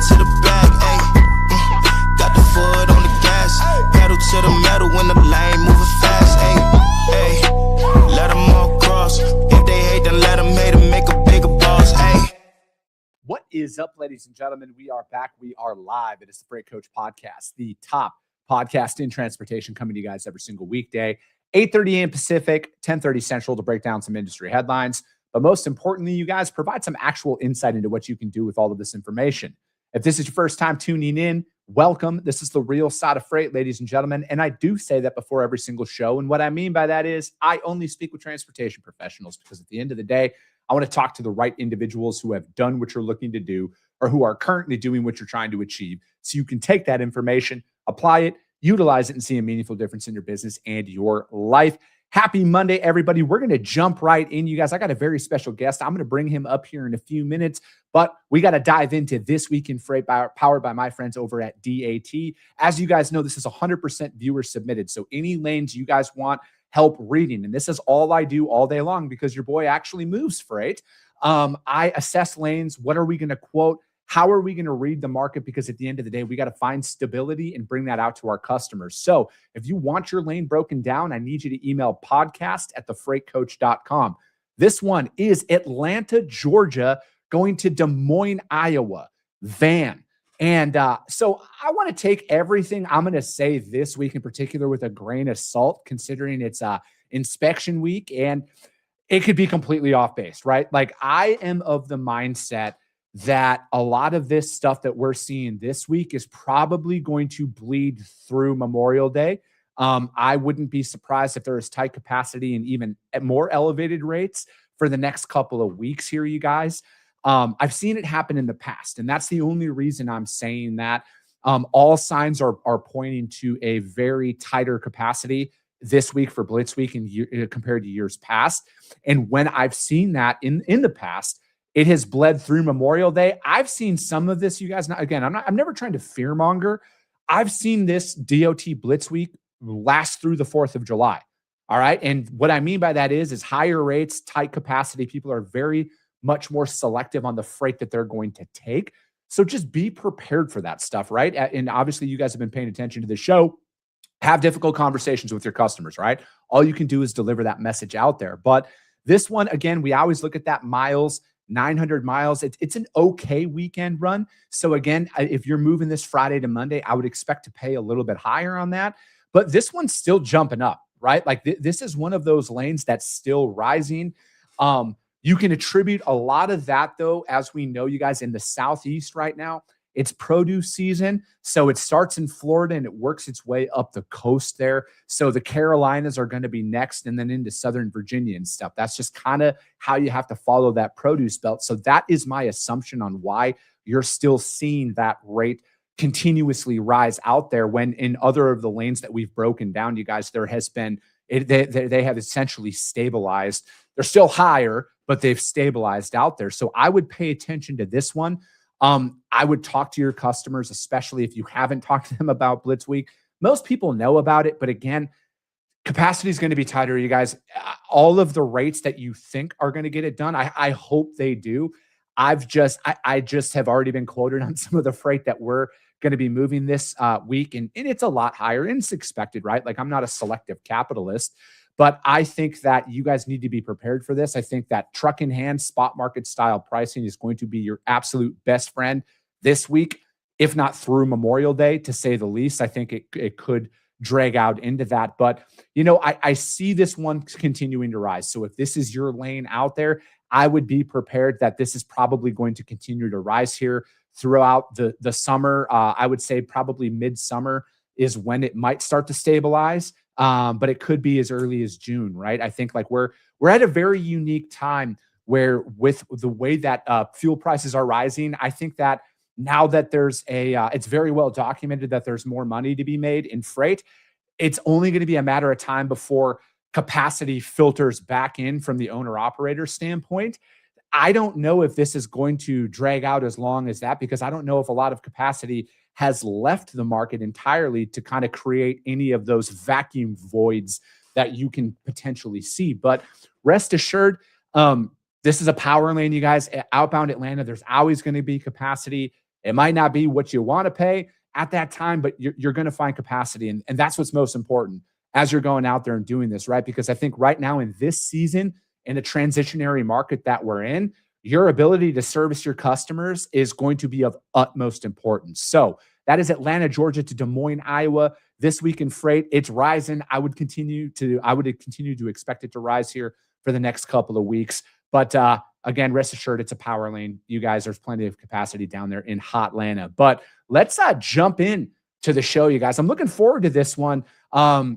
to the bag, ayy. Got the foot on the gas, pedal to the metal when the lane moving fast, ayy. Let them all cross. If they hate, then let them hate and make a bigger boss, ayy. What is up, ladies and gentlemen? We are back. We are live. It is the Freight Coach Podcast, the top podcast in transportation, coming to you guys every single weekday, 8:30 a.m. Pacific, 10:30 Central, to break down some industry headlines. But most importantly, you guys provide some actual insight into what you can do with all of this information. If this is your first time tuning in, welcome. This is the real side of freight, ladies and gentlemen. And I do say that before every single show. And what I mean by that is I only speak with transportation professionals, because at the end of the day, I want to talk to the right individuals who have done what you're looking to do or who are currently doing what you're trying to achieve, so you can take that information, apply it, utilize it, and see a meaningful difference in your business and your life. Happy Monday, everybody. We're going to jump right in, you guys. I got a very special guest. I'm going to bring him up here in a few minutes, but we got to dive into This Week in Freight, powered by my friends over at DAT. As you guys know, this is 100% viewer submitted. So any lanes you guys want help reading, and this is all I do all day long, because your boy actually moves freight. I assess lanes. What are we going to quote? How are we going to read the market? Because at the end of the day, we got to find stability and bring that out to our customers. So if you want your lane broken down, I need you to email podcast@thefreightcoach.com. This one is Atlanta, Georgia, going to Des Moines, Iowa, van. And so I want to take everything I'm going to say this week in particular with a grain of salt, considering it's inspection week and it could be completely off base, right? Like, I am of the mindset that a lot of this stuff that we're seeing this week is probably going to bleed through Memorial Day. I wouldn't be surprised if there is tight capacity and even at more elevated rates for the next couple of weeks here, you guys. I've seen it happen in the past, and that's the only reason I'm saying that. All signs are pointing to a very tighter capacity this week for Blitz Week and compared to years past. And when I've seen that in the past, it has bled through Memorial Day. I've seen some of this, you guys. Now, again, I'm never trying to fearmonger. I've seen this DOT Blitz Week last through the 4th of July. All right. And what I mean by that is higher rates, tight capacity. People are very much more selective on the freight that they're going to take. So just be prepared for that stuff, right? And obviously, you guys have been paying attention to the show. Have difficult conversations with your customers, right? All you can do is deliver that message out there. But this one, again, we always look at that miles, 900 miles. It's an okay weekend run. So again, if you're moving this Friday to Monday, I would expect to pay a little bit higher on that. But this one's still jumping up, right? Like this is one of those lanes that's still rising. You can attribute a lot of that, though, as we know, you guys, in the Southeast right now, it's produce season. So it starts in Florida and it works its way up the coast there. So the Carolinas are going to be next, and then into Southern Virginia and stuff. That's just kind of how you have to follow that produce belt. So that is my assumption on why you're still seeing that rate continuously rise out there, when in other of the lanes that we've broken down, you guys, there has been, they have essentially stabilized. They're still higher, but they've stabilized out there. So I would pay attention to this one. I would talk to your customers, especially if you haven't talked to them about Blitz Week. Most people know about it, but again, capacity is going to be tighter, you guys. All of the rates that you think are going to get it done, I hope they do. I just have already been quoted on some of the freight that we're going to be moving this week, and it's a lot higher, and it's expected, right? Like, I'm not a selective capitalist, but I think that you guys need to be prepared for this. I think that truck in hand, spot market style pricing is going to be your absolute best friend this week, if not through Memorial Day, to say the least. I think it could drag out into that. But, you know, I see this one continuing to rise. So if this is your lane out there, I would be prepared that this is probably going to continue to rise here throughout the summer. I would say probably midsummer is when it might start to stabilize. But it could be as early as June, right? I think like we're at a very unique time where, with the way that fuel prices are rising, I think that now that there's it's very well documented that there's more money to be made in freight, it's only going to be a matter of time before capacity filters back in from the owner-operator standpoint. I don't know if this is going to drag out as long as that, because I don't know if a lot of capacity has left the market entirely to kind of create any of those vacuum voids that you can potentially see. But rest assured, this is a power lane, you guys. Outbound Atlanta, there's always going to be capacity. It might not be what you want to pay at that time, but you're going to find capacity. And that's what's most important as you're going out there and doing this, right? Because I think right now in this season, in the transitionary market that we're in, your ability to service your customers is going to be of utmost importance. So that is Atlanta, Georgia to Des Moines, Iowa. This week in freight, it's rising. I would continue to expect it to rise here for the next couple of weeks. But again, rest assured, it's a power lane. You guys, there's plenty of capacity down there in hot Atlanta. But let's jump in to the show, you guys. I'm looking forward to this one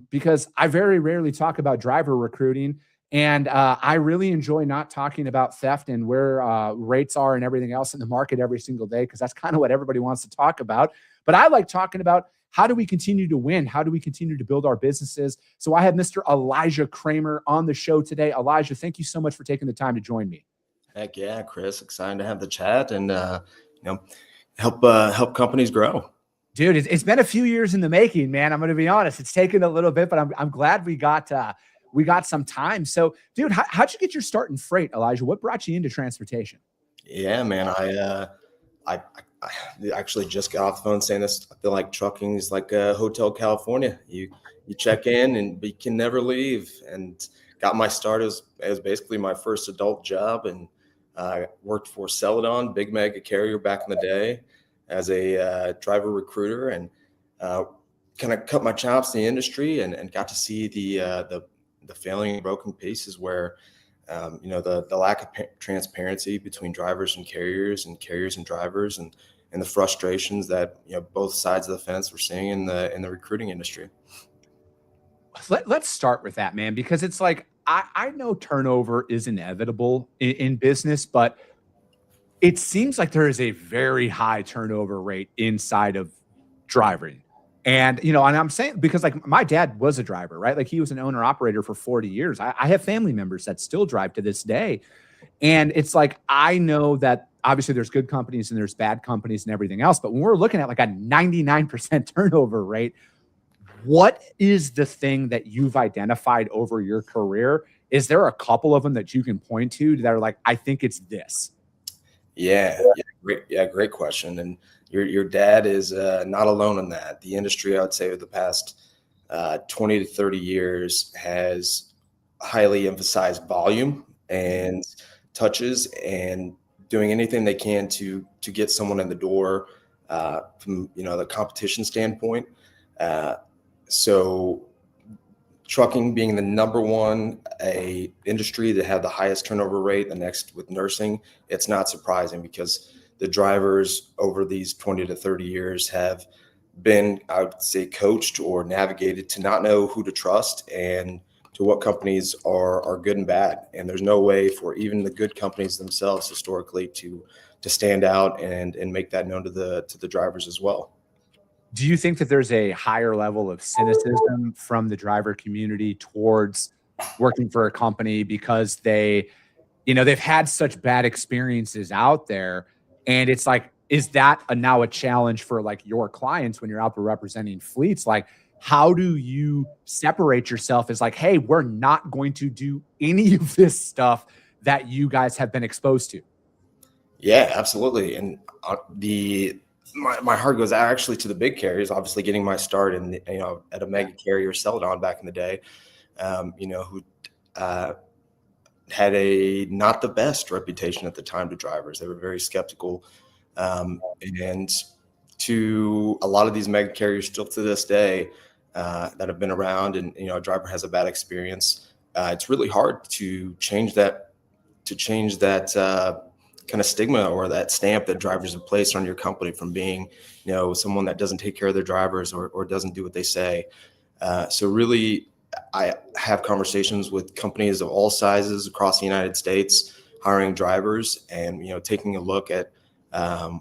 because I very rarely talk about driver recruiting. And I really enjoy not talking about theft and where rates are and everything else in the market every single day, because that's kind of what everybody wants to talk about. But I like talking about how do we continue to win? How do we continue to build our businesses? So I have Mr. Elijah Cramer on the show today. Elijah, thank you so much for taking the time to join me. Heck yeah, Chris. Excited to have the chat and help companies grow. Dude, it's been a few years in the making, man. I'm going to be honest. It's taken a little bit, but I'm glad we got some time. So, dude, how'd you get your start in freight, Elijah? What brought you into transportation? Yeah, man. I actually just got off the phone saying this. I feel like trucking is like a Hotel California. You check in and you can never leave. And got my start as basically my first adult job, and worked for Celadon, big mega carrier back in the day, as a driver recruiter, and kind of cut my chops in the industry and got to see the failing and broken pieces where the lack of transparency between drivers and carriers and drivers, and the frustrations that both sides of the fence were seeing in the recruiting industry. Let's start with that, man, because it's like I know turnover is inevitable in business, but it seems like there is a very high turnover rate inside of driving. And, and I'm saying, because like my dad was a driver, right? Like he was an owner operator for 40 years. I have family members that still drive to this day. And it's like, I know that obviously there's good companies and there's bad companies and everything else. But when we're looking at like a 99% turnover rate, what is the thing that you've identified over your career? Is there a couple of them that you can point to that are like, I think it's this? Yeah, great question. And your dad is not alone in that. The industry, I would say, over the past 20 to 30 years has highly emphasized volume and touches, and doing anything they can to get someone in the door from the competition standpoint. So trucking being the number one industry that had the highest turnover rate, the next with nursing, it's not surprising because the drivers over these 20 to 30 years have been, I would say, coached or navigated to not know who to trust and to what companies are good and bad. And there's no way for even the good companies themselves historically to stand out and make that known to the drivers as well. Do you think that there's a higher level of cynicism from the driver community towards working for a company because they've had such bad experiences out there? And it's like, is that now a challenge for like your clients when you're out there representing fleets? Like, how do you separate yourself as like, hey, we're not going to do any of this stuff that you guys have been exposed to? Yeah, absolutely. And my heart goes out actually to the big carriers, obviously getting my start in, at a mega carrier, Celadon back in the day, who had a not the best reputation at the time to drivers. They were very skeptical. And to a lot of these mega carriers still to this day that have been around, and, a driver has a bad experience, it's really hard to change that kind of stigma or that stamp that drivers have placed on your company from being, someone that doesn't take care of their drivers or doesn't do what they say. So really, I have conversations with companies of all sizes across the United States, hiring drivers and, taking a look at,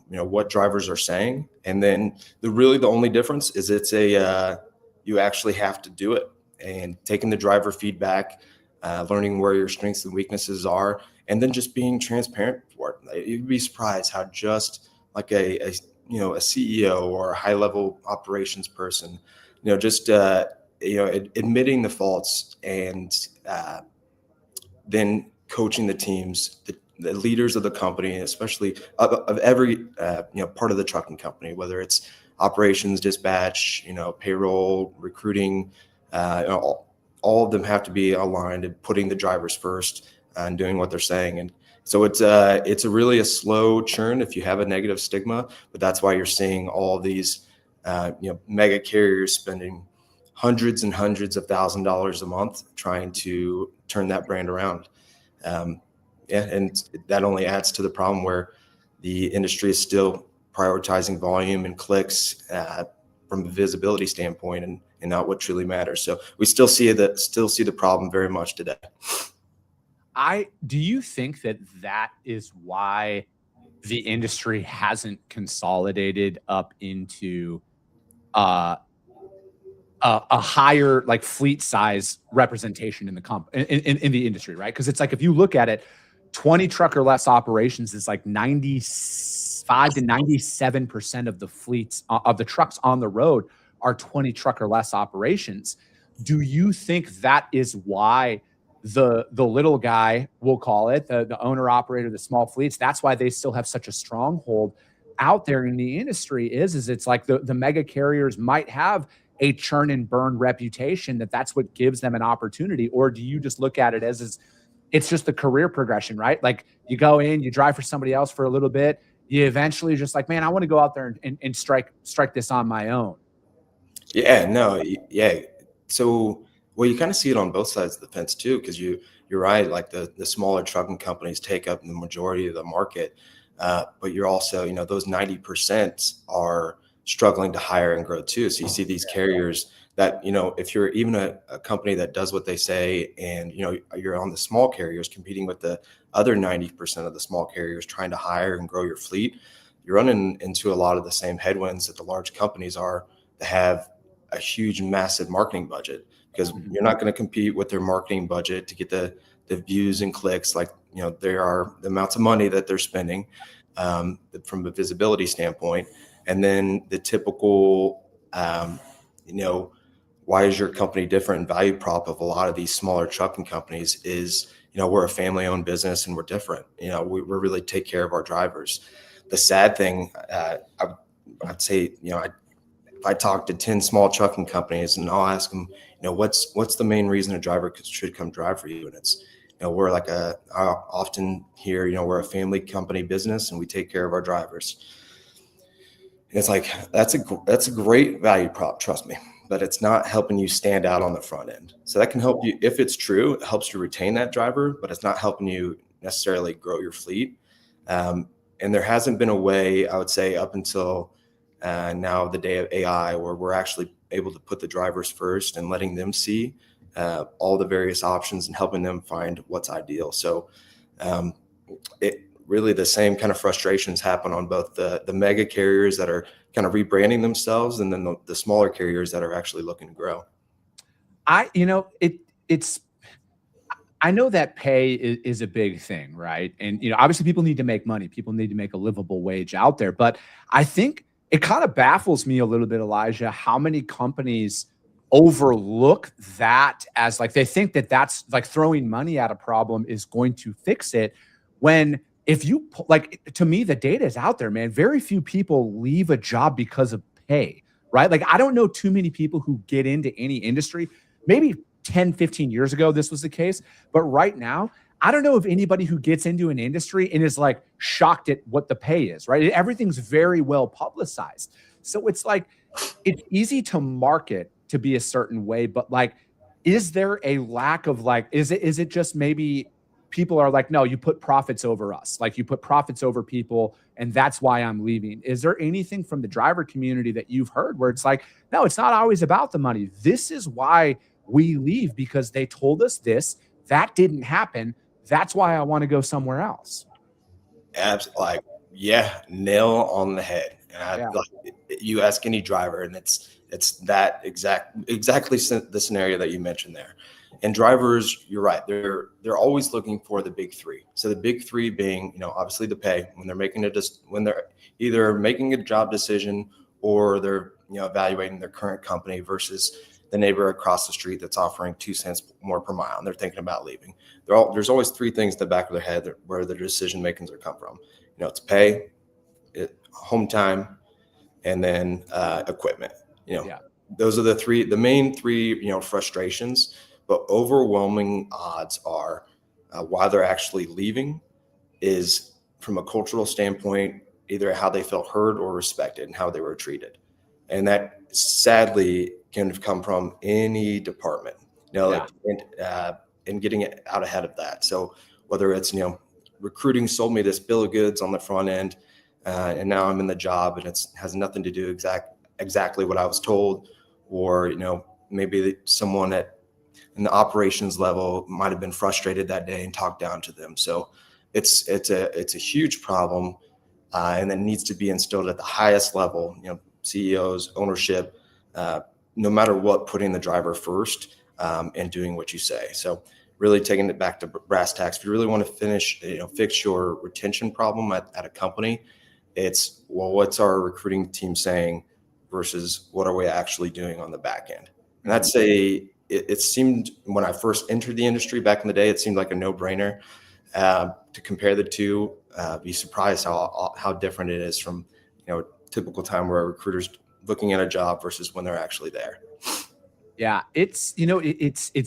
what drivers are saying. And then the only difference is you actually have to do it, and taking the driver feedback, learning where your strengths and weaknesses are, and then just being transparent for it. You'd be surprised how just like a CEO or a high level operations person, admitting the faults and then coaching the teams the leaders of the company, especially of every part of the trucking company, whether it's operations, dispatch, payroll, recruiting, all of them have to be aligned and putting the drivers first and doing what they're saying. And so it's a really a slow churn if you have a negative stigma, but that's why you're seeing all these mega carriers spending hundreds and hundreds of $1,000s a month trying to turn that brand around. And that only adds to the problem where the industry is still prioritizing volume and clicks from a visibility standpoint and not what truly matters. So we still see the problem very much today. Do you think that is why the industry hasn't consolidated up into a higher like fleet size representation in the in the industry, right? Because it's like, if you look at it, 20 truck or less operations is like 95 to 97% of the fleets of the trucks on the road are 20 truck or less operations. Do you think that is why the little guy, we'll call it, the owner operator, the small fleets, that's why they still have such a stronghold out there in the industry? Is it's like the mega carriers might have a churn and burn reputation, that's what gives them an opportunity? Or do you just look at it as it's just the career progression, right? Like, you go in, you drive for somebody else for a little bit, you eventually just like, man, I want to go out there and strike this on my own. Yeah, no, yeah. So, well, you kind of see it on both sides of the fence too, because you're right. Like the smaller trucking companies take up the majority of the market, but you're also, those 90% are struggling to hire and grow too. So you see these carriers that, if you're even a company that does what they say, and you're on the small carriers competing with the other 90% of the small carriers trying to hire and grow your fleet, you're running into a lot of the same headwinds that the large companies are that have a huge, massive marketing budget, because you're not going to compete with their marketing budget to get the views and clicks. Like, there are the amounts of money that they're spending from a visibility standpoint. And then the typical, why is your company different? Value prop of a lot of these smaller trucking companies is, we're a family owned business and we're different. We really take care of our drivers. The sad thing, I'd say, if I talk to 10 small trucking companies and I'll ask them, what's the main reason a driver should come drive for you? And it's, we're like I often hear, we're a family company business and we take care of our drivers. And it's like, that's a great value prop, trust me, but it's not helping you stand out on the front end. So that can help you, if it's true, it helps you retain that driver, but it's not helping you necessarily grow your fleet. And there hasn't been a way, I would say, up until now, the day of AI, where we're actually able to put the drivers first and letting them see all the various options and helping them find what's ideal. So it really, the same kind of frustrations happen on both the mega carriers that are kind of rebranding themselves and then the smaller carriers that are actually looking to grow. I know that pay is a big thing, right? And, obviously people need to make money. People need to make a livable wage out there. But I think it kind of baffles me a little bit, Elijah, how many companies overlook that as like, they think that's like throwing money at a problem is going to fix it. When if you like, to me, the data is out there, man. Very few people leave a job because of pay, right? Like, I don't know too many people who get into any industry. Maybe 10, 15 years ago, this was the case. But right now, I don't know of anybody who gets into an industry and is like shocked at what the pay is, right? Everything's very well publicized. So it's like, it's easy to market to be a certain way, but like, is there a lack of like, is it just maybe people are like, no, you put profits over us. Like, you put profits over people, and that's why I'm leaving. Is there anything from the driver community that you've heard where it's like, no, it's not always about the money. This is why we leave, because they told us this, that didn't happen. That's why I want to go somewhere else. Absolutely. Like, yeah, nail on the head. And like, you ask any driver, and it's that exactly the scenario that you mentioned there. And drivers, you're right, they're always looking for the big three. So the big three being, obviously the pay, when they're either making a job decision or they're evaluating their current company versus the neighbor across the street that's offering 2 cents more per mile, and they're thinking about leaving. There's always three things in the back of their head where their decision makings are come from. It's pay, home time, and then equipment. Those are the main three frustrations. But overwhelming odds are why they're actually leaving is from a cultural standpoint, either how they felt heard or respected and how they were treated. And that sadly can have come from any department, and getting it out ahead of that. So whether it's, recruiting sold me this bill of goods on the front end, and now I'm in the job and it has nothing to do exactly what I was told, or, maybe someone in the operations level might've been frustrated that day and talked down to them. So it's a huge problem. And that needs to be instilled at the highest level, CEOs, ownership, no matter what, putting the driver first, and doing what you say. So really taking it back to brass tacks. If you really want to fix your retention problem at a company, it's, well, what's our recruiting team saying versus what are we actually doing on the back end? And I'd say it seemed, when I first entered the industry back in the day, it seemed like a no-brainer to compare the two. Be surprised how different it is from typical time where a recruiter's looking at a job versus when they're actually there. Yeah, it's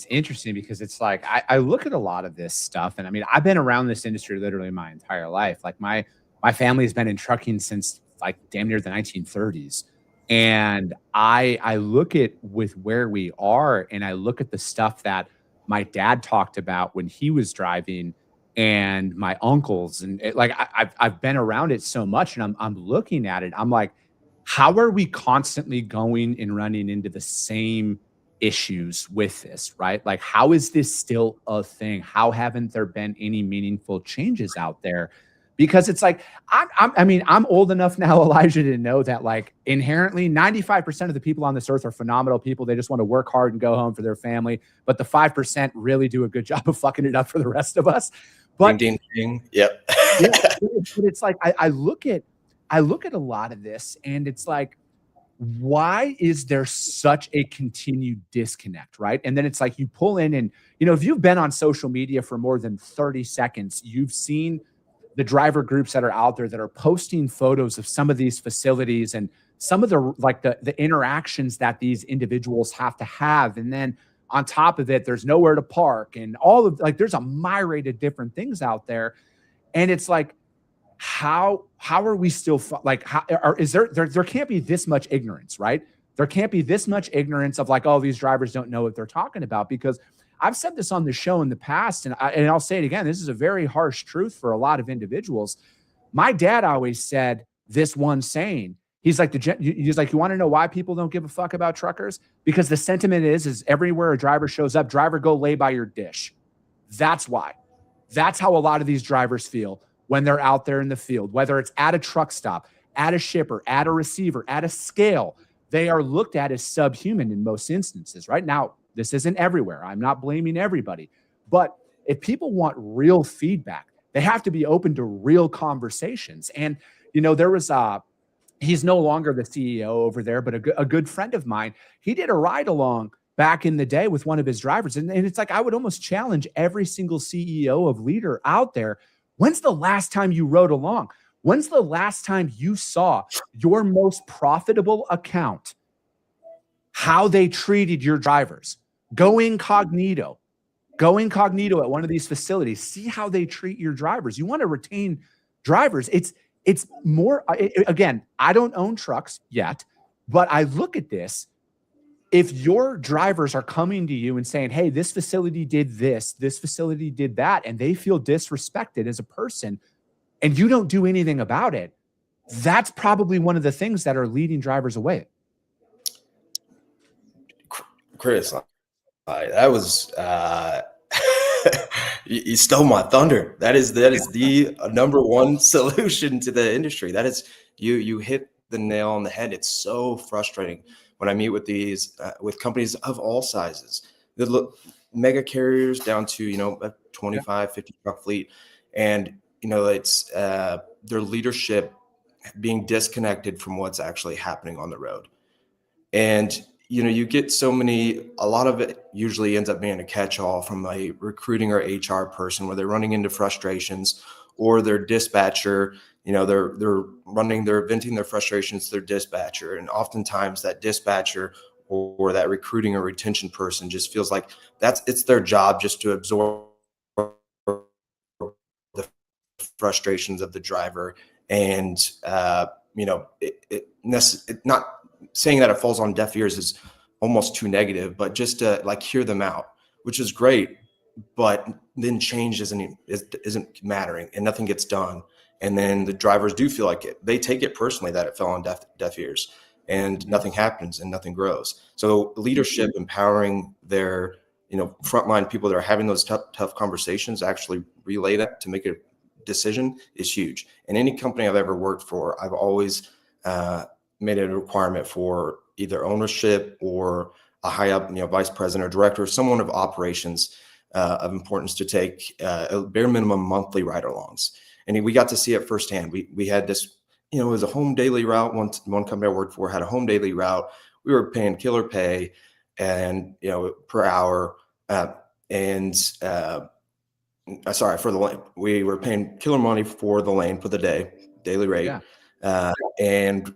interesting because it's like I look at a lot of this stuff, and I mean, I've been around this industry literally my entire life. Like my family has been in trucking since like damn near the 1930s. And I look at with where we are, and I look at the stuff that my dad talked about when he was driving, and my uncles, and I've been around it so much, and I'm looking at it. I'm like, how are we constantly going and running into the same issues with this, right? Like, how is this still a thing? How haven't there been any meaningful changes out there? Because it's like, I'm old enough now, Elijah, to know that like inherently 95% of the people on this earth are phenomenal people. They just want to work hard and go home for their family. But the 5% really do a good job of fucking it up for the rest of us. But ding, ding, ding. Yep. Yeah, but it's like, I look at a lot of this, and it's like, why is there such a continued disconnect, right? And then it's like you pull in, and if you've been on social media for more than 30 seconds, you've seen the driver groups that are out there that are posting photos of some of these facilities and some of the interactions that these individuals have to have. And then on top of it, there's nowhere to park, and all of there's a myriad of different things out there. And it's like, how are we still there can't be this much ignorance, right? There can't be this much ignorance of like, oh, these drivers don't know what they're talking about. Because I've said this on the show in the past, and I'll say it again. This is a very harsh truth for a lot of individuals. My dad always said this one saying. He's like, you want to know why people don't give a fuck about truckers? Because the sentiment is everywhere a driver shows up, driver, go lay by your dish. That's why. That's how a lot of these drivers feel when they're out there in the field, whether it's at a truck stop, at a shipper, at a receiver, at a scale. They are looked at as subhuman in most instances, right? Now, this isn't everywhere. I'm not blaming everybody. But if people want real feedback, they have to be open to real conversations. And, there was he's no longer the CEO over there, but a good friend of mine, he did a ride along back in the day with one of his drivers. And it's like, I would almost challenge every single CEO of leader out there. When's the last time you rode along? When's the last time you saw your most profitable account, how they treated your drivers? Go incognito at one of these facilities. See how they treat your drivers. You want to retain drivers. It's more, again, I don't own trucks yet, but I look at this. If your drivers are coming to you and saying, hey, this facility did this facility did that, and they feel disrespected as a person, and you don't do anything about it, that's probably one of the things that are leading drivers away. Chris, that was you stole my thunder. That is the number one solution to the industry. That is, you hit the nail on the head. It's so frustrating when I meet with these with companies of all sizes, the mega carriers down to a 25, 50 truck fleet, and it's their leadership being disconnected from what's actually happening on the road. And, you get a lot of it usually ends up being a catch-all from a recruiting or HR person where they're running into frustrations, or their dispatcher, they're venting their frustrations to their dispatcher. And oftentimes that dispatcher or that recruiting or retention person just feels like it's their job just to absorb the frustrations of the driver. And, not saying that it falls on deaf ears is almost too negative, but just to like hear them out, which is great. But then change isn't mattering and nothing gets done. And then the drivers do feel like they take it personally that it fell on deaf ears, and nothing happens and nothing grows. So leadership, empowering their, frontline people that are having those tough conversations, actually relay that to make a decision is huge. And any company I've ever worked for, I've always made it a requirement for either ownership or a high up, vice president or director, someone of operations of importance to take a bare minimum monthly ride-alongs. And we got to see it firsthand. We had this, it was a home daily route. One company I worked for had a home daily route. We were paying killer pay and, per hour. Sorry, for the lane. We were paying killer money for the lane for the day, daily rate. Yeah. And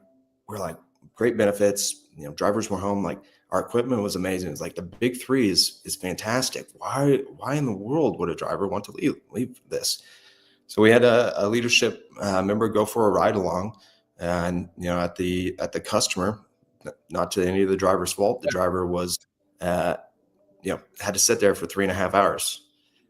we're like, great benefits, drivers were home. Like, our equipment was amazing. It's like the big three is fantastic. Why in the world would a driver want to leave this? So we had a leadership member go for a ride along, and at the customer, not to any of the driver's fault, the driver was had to sit there for 3.5 hours.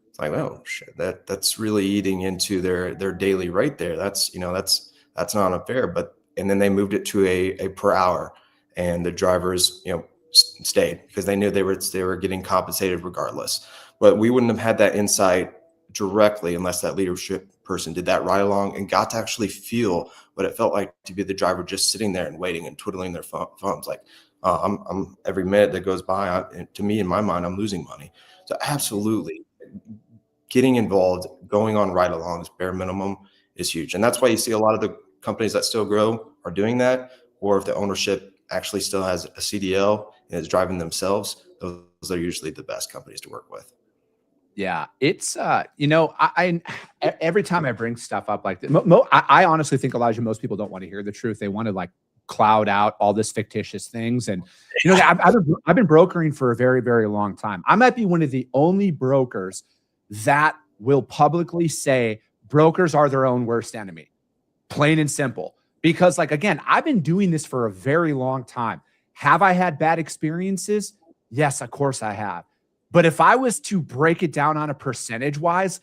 It's like, oh shit, that's really eating into their daily rate there. That's not unfair. And then they moved it to a per hour, and the drivers stayed because they knew they were getting compensated regardless. But we wouldn't have had that insight directly unless that leadership person did that ride along and got to actually feel what it felt like to be the driver just sitting there and waiting and twiddling their phones. Like, I'm every minute that goes by, to me, in my mind, I'm losing money. So absolutely getting involved, going on ride alongs, bare minimum, is huge. And that's why you see a lot of the companies that still grow are doing that. Or if the ownership actually still has a CDL and is driving themselves, those are usually the best companies to work with. Yeah, it's I every time I bring stuff up like this, I honestly think, Elijah, most people don't want to hear the truth. They want to like cloud out all this fictitious things. And I've been brokering for a very, very long time. I might be one of the only brokers that will publicly say brokers are their own worst enemy, plain and simple. Because, like, again, I've been doing this for a very long time. Have I had bad experiences? Yes, of course I have. But if I was to break it down on a percentage wise,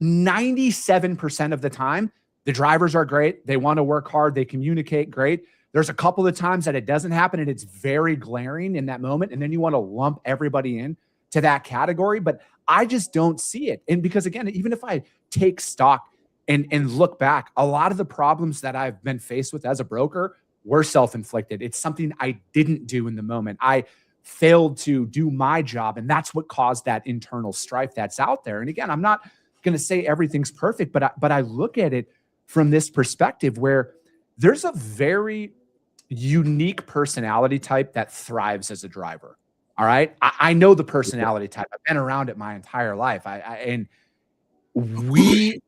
97% of the time, the drivers are great. They want to work hard. They communicate great. There's a couple of times that it doesn't happen and it's very glaring in that moment. And then you want to lump everybody in to that category. But I just don't see it. And because, again, even if I take stock and look back, a lot of the problems that I've been faced with as a broker were self-inflicted. It's something I didn't do in the moment. I failed to do my job, and that's what caused that internal strife that's out there. And again, I'm not going to say everything's perfect, but I look at it from this perspective where there's a very unique personality type that thrives as a driver. All right. I know the personality type. I've been around it my entire life. And we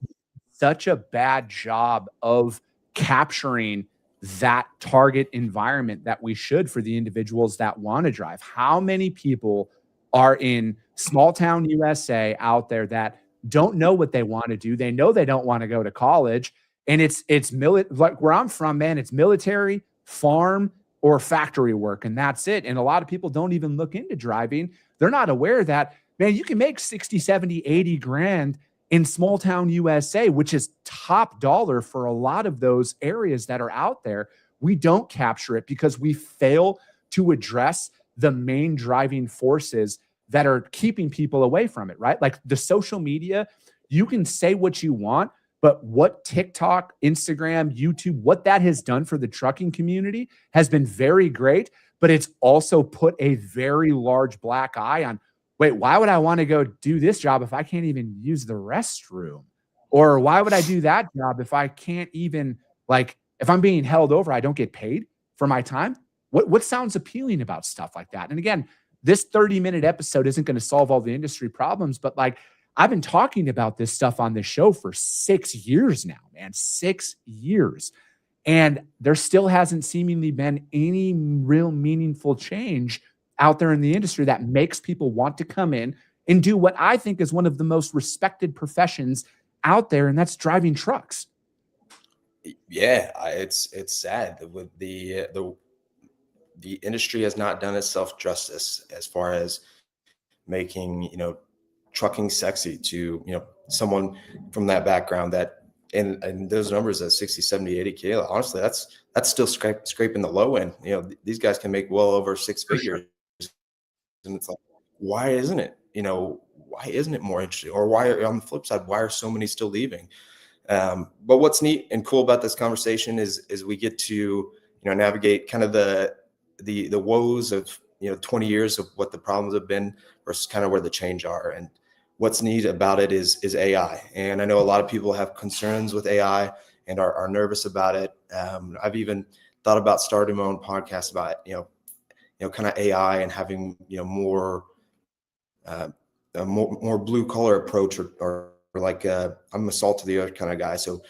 such a bad job of capturing that target environment that we should for the individuals that want to drive. How many people are in small town USA out there that don't know what they want to do? They know they don't want to go to college, and it's like where I'm from, man, it's military, farm, or factory work, and that's it. And a lot of people don't even look into driving. They're not aware that, man, you can make 60, 70, 80 grand in small town USA, which is top dollar for a lot of those areas that are out there. We don't capture it because we fail to address the main driving forces that are keeping people away from it, right? Like the social media, you can say what you want, but what TikTok, Instagram, YouTube, what that has done for the trucking community has been very great, but it's also put a very large black eye on, wait, why would I want to go do this job if I can't even use the restroom? Or why would I do that job if I can't even, like, if I'm being held over, I don't get paid for my time? What sounds appealing about stuff like that? And again, this 30-minute episode isn't going to solve all the industry problems, but like I've been talking about this stuff on this show for 6 years now, man, 6 years. And there still hasn't seemingly been any real meaningful change out there in the industry that makes people want to come in and do what I think is one of the most respected professions out there, and that's driving trucks. Yeah, it's sad that with the industry has not done itself justice as far as making, trucking sexy to, someone from that background that, and those numbers at 60, 70, 80K, honestly, that's still scraping the low end. These guys can make well over six figures. And it's like, why isn't it, why isn't it more interesting? Or why, on the flip side, why are so many still leaving? But what's neat and cool about this conversation is we get to, navigate kind of the woes of, 20 years of what the problems have been versus kind of where the change are. And what's neat about it is AI. And I know a lot of people have concerns with AI and are nervous about it. I've even thought about starting my own podcast about, kind of AI and having, more blue collar approach or like I'm a salt to the earth kind of guy. So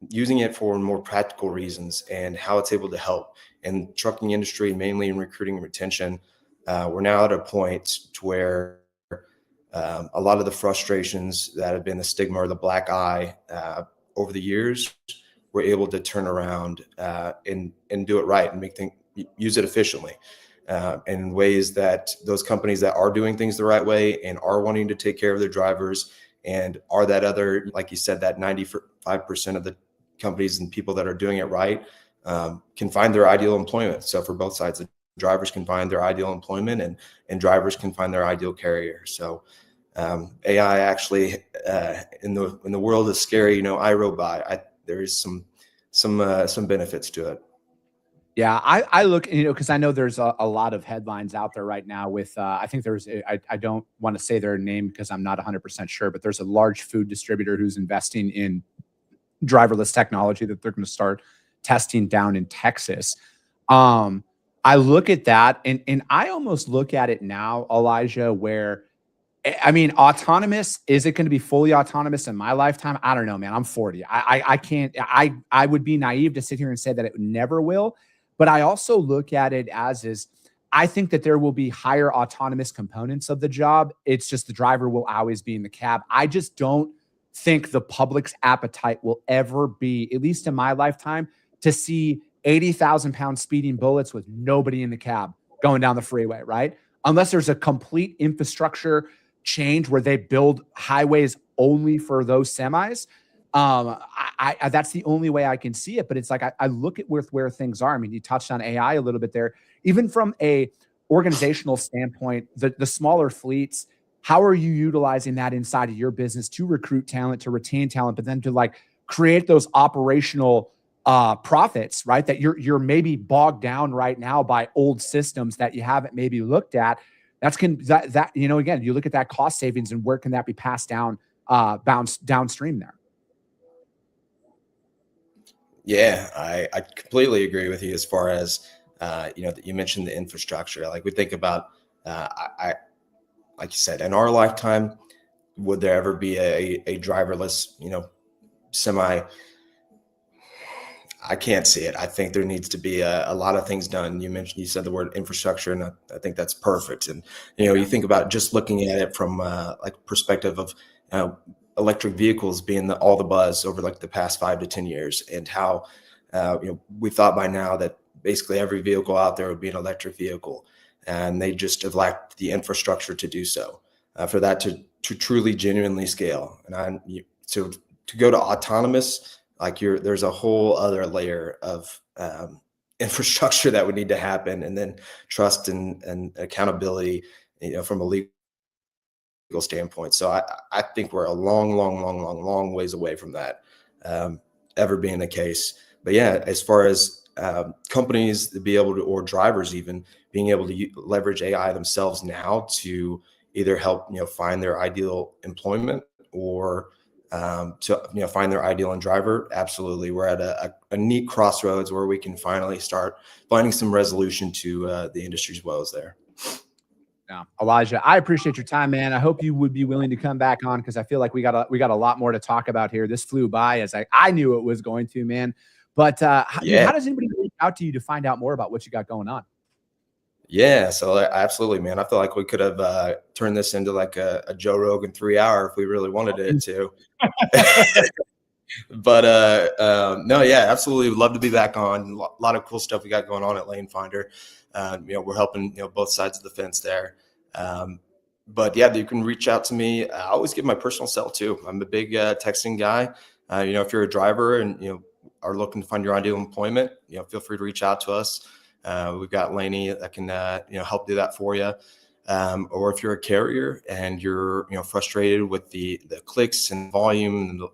using it for more practical reasons and how it's able to help in trucking industry, mainly in recruiting and retention. We're now at a point to where a lot of the frustrations that have been the stigma or the black eye over the years, we're able to turn around and do it right and use it efficiently in ways that those companies that are doing things the right way and are wanting to take care of their drivers and are that other, like you said, that 95% of the companies and people that are doing it right can find their ideal employment. So for both sides, the drivers can find their ideal employment and drivers can find their ideal carrier. So AI actually in the world is scary, iRobot. There is some benefits to it. Yeah, I look, because I know there's a lot of headlines out there right now with, I think I don't want to say their name because I'm not 100% sure, but there's a large food distributor who's investing in driverless technology that they're going to start testing down in Texas. I look at that and I almost look at it now, Elijah, where, I mean, autonomous, is it going to be fully autonomous in my lifetime? I don't know, man. I'm 40. I can't, I would be naive to sit here and say that it never will. But I also look at it as I think that there will be higher autonomous components of the job. It's just the driver will always be in the cab. I just don't think the public's appetite will ever be, at least in my lifetime, to see 80,000-pound speeding bullets with nobody in the cab going down the freeway, right? Unless there's a complete infrastructure change where they build highways only for those semis. I that's the only way I can see it. But it's like I look at where things are. I mean, you touched on AI a little bit there. Even from a organizational standpoint, the smaller fleets, how are you utilizing that inside of your business to recruit talent, to retain talent, but then to like create those operational profits, right? That you're maybe bogged down right now by old systems that you haven't maybe looked at. That again, you look at that cost savings and where can that be passed down, downstream there. Yeah, I completely agree with you as far as, you mentioned the infrastructure. Like we think about, like you said, in our lifetime, would there ever be a driverless, semi? I can't see it. I think there needs to be a lot of things done. You said the word infrastructure, and I think that's perfect. And, you think about just looking at it from like perspective of, electric vehicles being all the buzz over like the past 5 to 10 years and how, we thought by now that basically every vehicle out there would be an electric vehicle and they just have lacked the infrastructure to do so, for that to truly genuinely scale. And to go to autonomous, like there's a whole other layer of infrastructure that would need to happen, and then trust and accountability, from a legal standpoint. So I think we're a long ways away from that ever being the case. But yeah, as far as companies to be able to, or drivers even being able to leverage AI themselves now to either help find their ideal employment or to find their ideal driver. Absolutely, we're at a neat crossroads where we can finally start finding some resolution to the industry's woes there. Yeah. Elijah, I appreciate your time, man. I hope you would be willing to come back on, because I feel like we got a lot more to talk about here. This flew by, as I knew it was going to, man. But dude, how does anybody reach out to you to find out more about what you got going on? Yeah, so absolutely, man. I feel like we could have turned this into like a Joe Rogan 3-hour if we really wanted it to. But no, yeah, absolutely. Would love to be back on. A lot of cool stuff we got going on at Lanefinder. We're helping both sides of the fence there. But yeah, you can reach out to me. I always give my personal cell too. I'm a big texting guy. If you're a driver and are looking to find your ideal employment, feel free to reach out to us. We've got Laney that can help do that for you. Or if you're a carrier and you're frustrated with the clicks and volume and the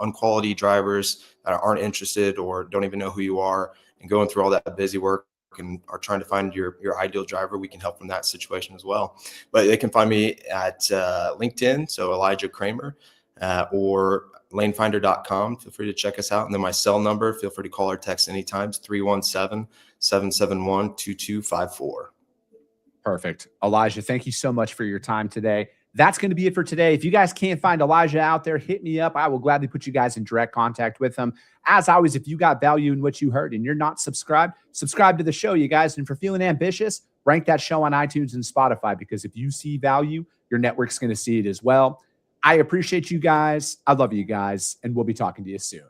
unquality drivers that aren't interested or don't even know who you are and going through all that busy work and are trying to find your ideal driver, we can help from that situation as well. But they can find me at LinkedIn, so Elijah Cramer, or lanefinder.com. Feel free to check us out. And then my cell number, feel free to call or text anytime, 317-771-2254. Perfect. Elijah, thank you so much for your time today. That's going to be it for today. If you guys can't find Elijah out there, hit me up. I will gladly put you guys in direct contact with him. As always, if you got value in what you heard and you're not subscribed, subscribe to the show, you guys. And for feeling ambitious, rank that show on iTunes and Spotify, because if you see value, your network's going to see it as well. I appreciate you guys. I love you guys, and we'll be talking to you soon.